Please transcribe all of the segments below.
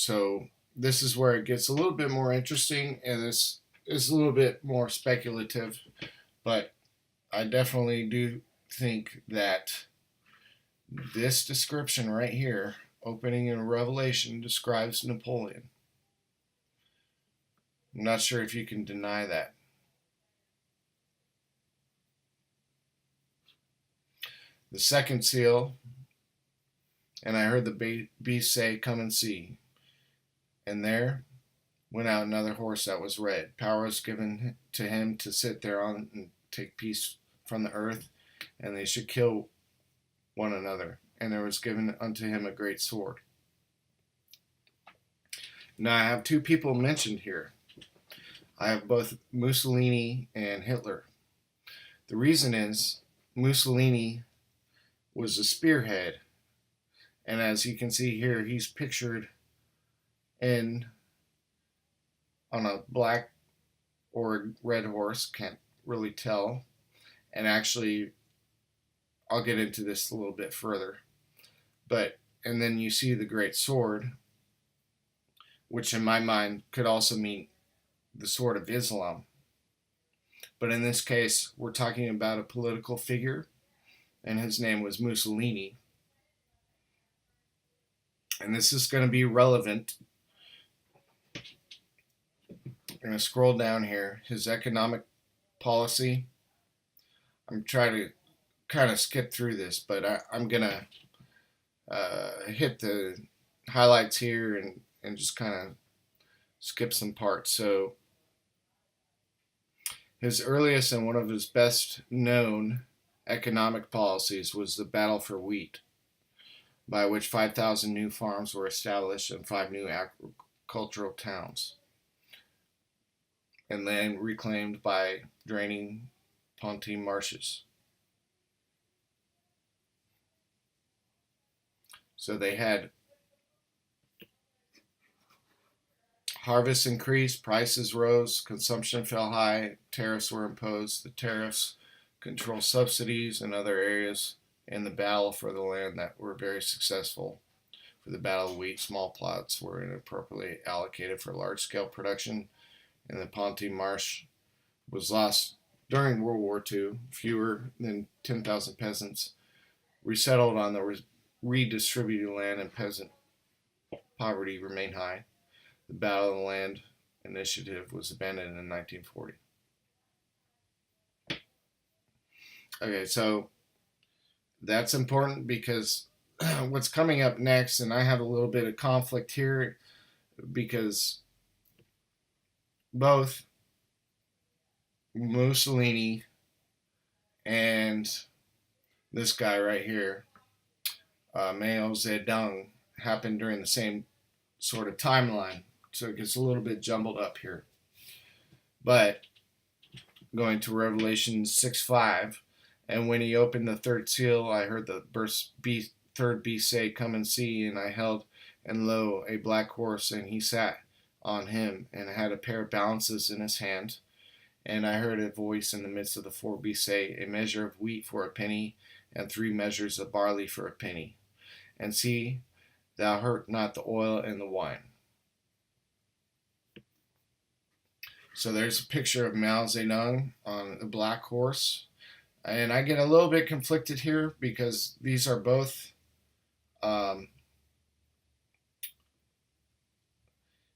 So this is where it gets a little bit more interesting, and this is a little bit more speculative, but I definitely do think that this description right here, opening in Revelation, describes Napoleon. I'm not sure if you can deny that. The second seal, and I heard the beast say, "Come and see." And there went out another horse that was red. Power was given to him to sit thereon and take peace from the earth, and they should kill one another. And there was given unto him a great sword. Now I have two people mentioned here. I have both Mussolini and Hitler. The reason is Mussolini was the spearhead, and as you can see here, he's pictured in on a black or red horse, can't really tell. And actually, I'll get into this a little bit further. And then you see the great sword, which in my mind could also mean the sword of Islam. But in this case, we're talking about a political figure, and his name was Mussolini. And this is going to be relevant. I'm going to scroll down here. His economic policy. I'm trying to kind of skip through this, but I'm going to hit the highlights here and just kind of skip some parts. So his earliest and one of his best known economic policies was the battle for wheat, by which 5,000 new farms were established and 5 new agricultural towns, and land reclaimed by draining Pontine marshes. So they had harvests increased, prices rose, consumption fell high, tariffs were imposed. The tariffs control subsidies in other areas in the battle for the land that were very successful. For the battle of wheat, small plots were inappropriately allocated for large-scale production, and the Pontine Marsh was lost during World War II. Fewer than 10,000 peasants resettled on the redistributed land, and peasant poverty remained high. The Battle of the Land initiative was abandoned in 1940. Okay, so that's important because what's coming up next, and I have a little bit of conflict here because both Mussolini and this guy right here, Mao Zedong, happened during the same sort of timeline. So it gets a little bit jumbled up here. But going to Revelation 6:5, and when he opened the third seal, I heard the third beast say, "Come and see." And I held, and lo, a black horse, and he sat on him, and had a pair of balances in his hand. And I heard a voice in the midst of the four beasts say, "A measure of wheat for a penny, and 3 measures of barley for a penny. And see, thou hurt not the oil and the wine." So there's a picture of Mao Zedong on a black horse. And I get a little bit conflicted here because these are both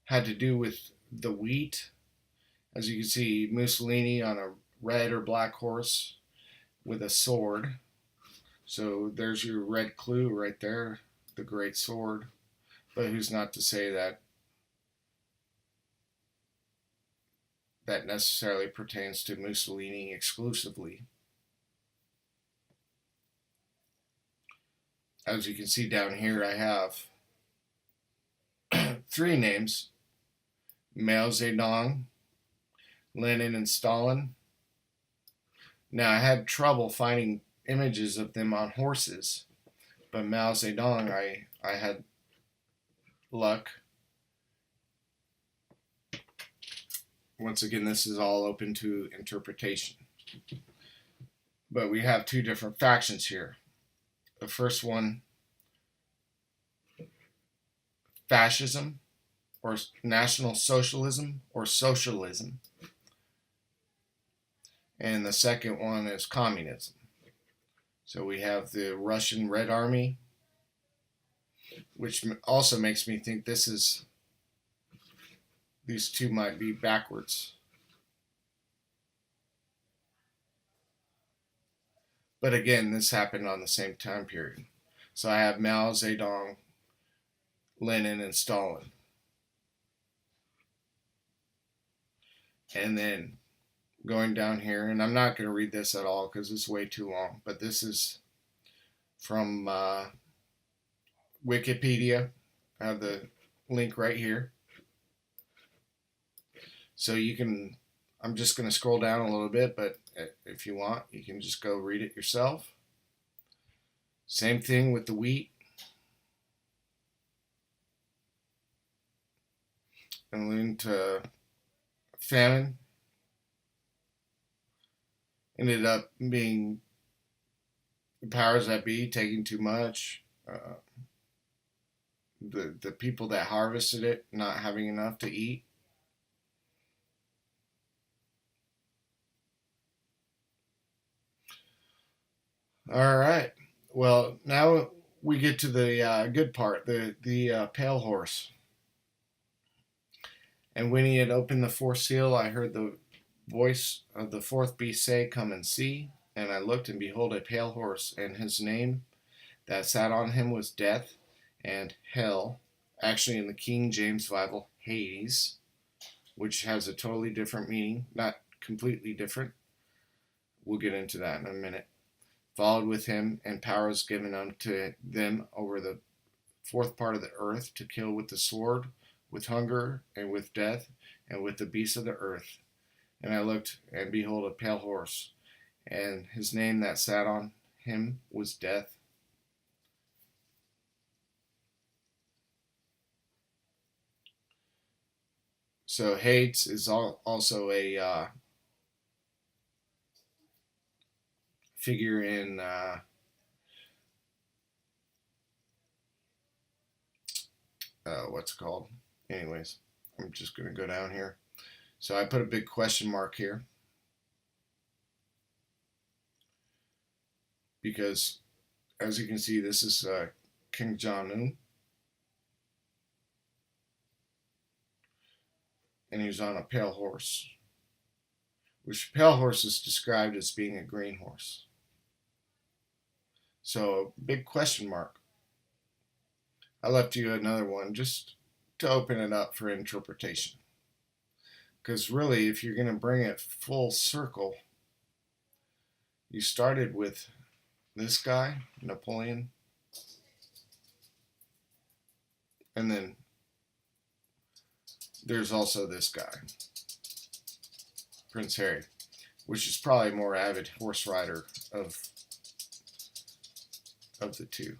had to do with the wheat. As you can see, Mussolini on a red or black horse with a sword. So there's your red clue right there, the great sword. But who's not to say that that necessarily pertains to Mussolini exclusively. As you can see down here, I have 3 names: Mao Zedong, Lenin, and Stalin. Now, I had trouble finding images of them on horses, but Mao Zedong, I had luck. Once again, this is all open to interpretation. But we have 2 different factions here. The first one, fascism, or National Socialism or Socialism. And the second one is Communism. So we have the Russian Red Army, which also makes me think these two might be backwards. But again, this happened on the same time period. So I have Mao Zedong, Lenin, and Stalin. And then going down here, and I'm not going to read this at all because it's way too long, but this is from Wikipedia. I have the link right here. So you can, I'm just going to scroll down a little bit, but if you want, you can just go read it yourself. Same thing with the wheat. And then to famine. Ended up being the powers that be taking too much. The people that harvested it not having enough to eat. All right. Well, now we get to the good part, the pale horse. And when he had opened the fourth seal, I heard the voice of the fourth beast say, "Come and see." And I looked, and behold, a pale horse, and his name that sat on him was Death, and Hell. Actually, in the King James Bible, Hades, which has a totally different meaning, not completely different. We'll get into that in a minute. Followed with him, and power was given unto them over the fourth part of the earth to kill with the sword, with hunger, and with death, and with the beasts of the earth. And I looked, and behold, a pale horse, and his name that sat on him was Death. So Hades is also a figure in what's it called? Anyways, I'm just going to go down here. So I put a big question mark here because, as you can see, this is King Jong-un, and he's on a pale horse, which pale horse is described as being a green horse. So big question mark. I left you another one just to open it up for interpretation. Because really, if you're going to bring it full circle, you started with this guy, Napoleon, and then there's also this guy, Prince Harry, which is probably more avid horse rider of the two,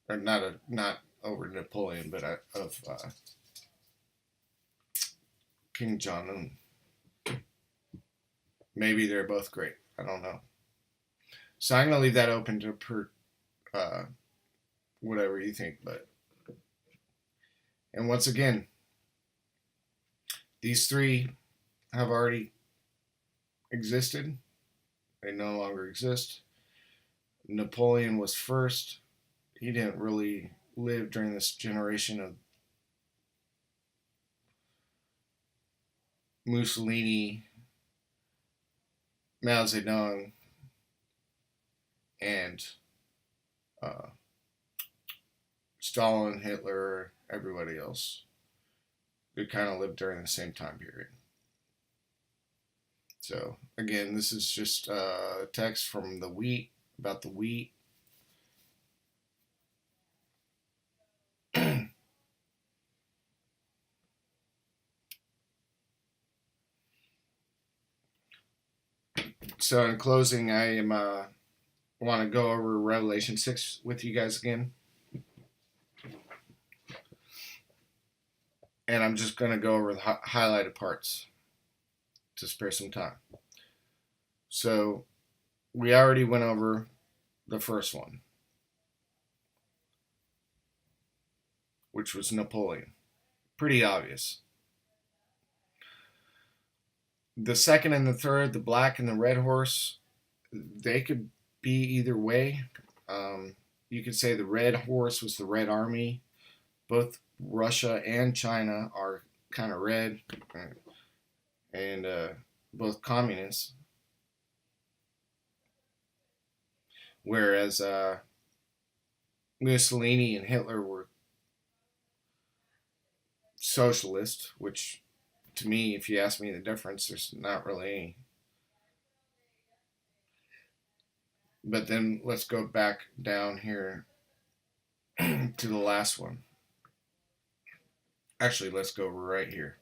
or not over Napoleon, but of King Jong-un. Maybe they're both great. I don't know. So I'm gonna leave that open to whatever you think. And once again, these three have already existed. They no longer exist. Napoleon was first. He didn't really live during this generation of Mussolini, Mao Zedong, and Stalin, Hitler, everybody else. They kind of lived during the same time period. So again, this is just text from the wheat, about the wheat. So in closing, I am want to go over Revelation 6 with you guys again. And I'm just going to go over the highlighted parts to spare some time. So we already went over the first one, which was Napoleon. Pretty obvious. The second and the third, the black and the red horse, they could be either way. You could say the red horse was the Red Army. Both Russia and China are kind of red, and both communists. Whereas Mussolini and Hitler were socialist, which to me, if you ask me the difference, there's not really any. But then let's go back down here to the last one. Actually, let's go right here.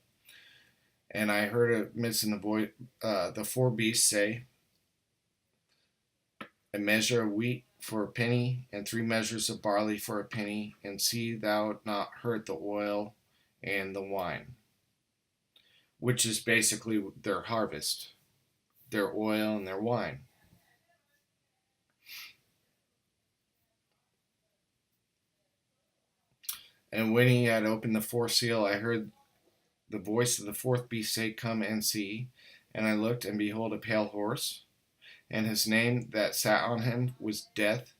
And I heard a midst in the voice, the four beasts say, a measure of wheat for a penny, and 3 measures of barley for a penny, and see thou not hurt the oil and the wine. Which is basically their harvest, their oil and their wine. And when he had opened the fourth seal, I heard the voice of the fourth beast say, come and see. And I looked, and behold, a pale horse, and his name that sat on him was Death,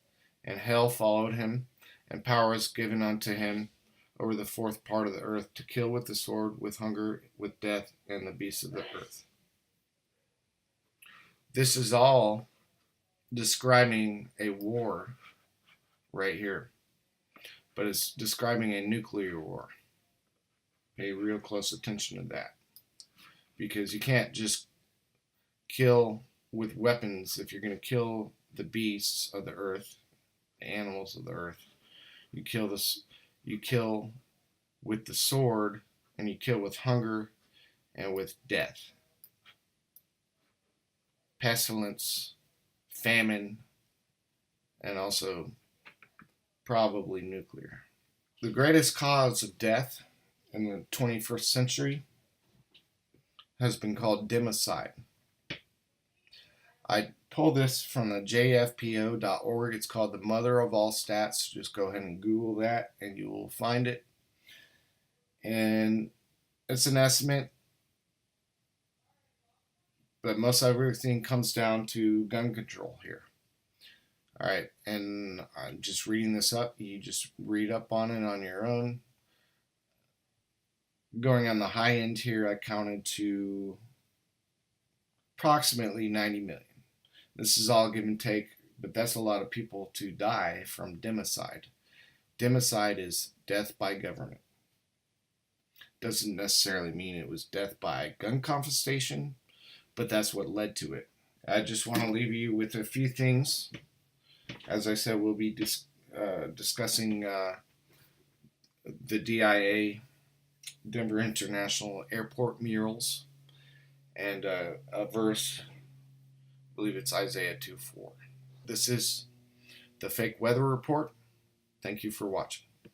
and hell followed him, and power was given unto him over the fourth part of the earth, to kill with the sword, with hunger, with death, and the beasts of the earth. This is all describing a war right here, but it's describing a nuclear war. Pay real close attention to that, because you can't just kill with weapons. If you're going to kill the beasts of the earth, the animals of the earth, you kill with the sword, and you kill with hunger and with death, pestilence, famine, and also probably nuclear. The greatest cause of death in the 21st century has been called democide. I pulled this from the jfpo.org. It's called the mother of all stats. Just go ahead and Google that and you will find it. And it's an estimate, but most everything comes down to gun control here. All right, and I'm just reading this up. You just read up on it on your own. Going on the high end here, I counted to approximately 90 million. This is all give and take, but that's a lot of people to die from democide. Democide is death by government. Doesn't necessarily mean it was death by gun confiscation, but that's what led to it. I just want to leave you with a few things. As I said, we'll be discussing the DIA, Denver International Airport murals, and a verse, I believe it's Isaiah 2:4. This is the Fake Weather Report. Thank you for watching.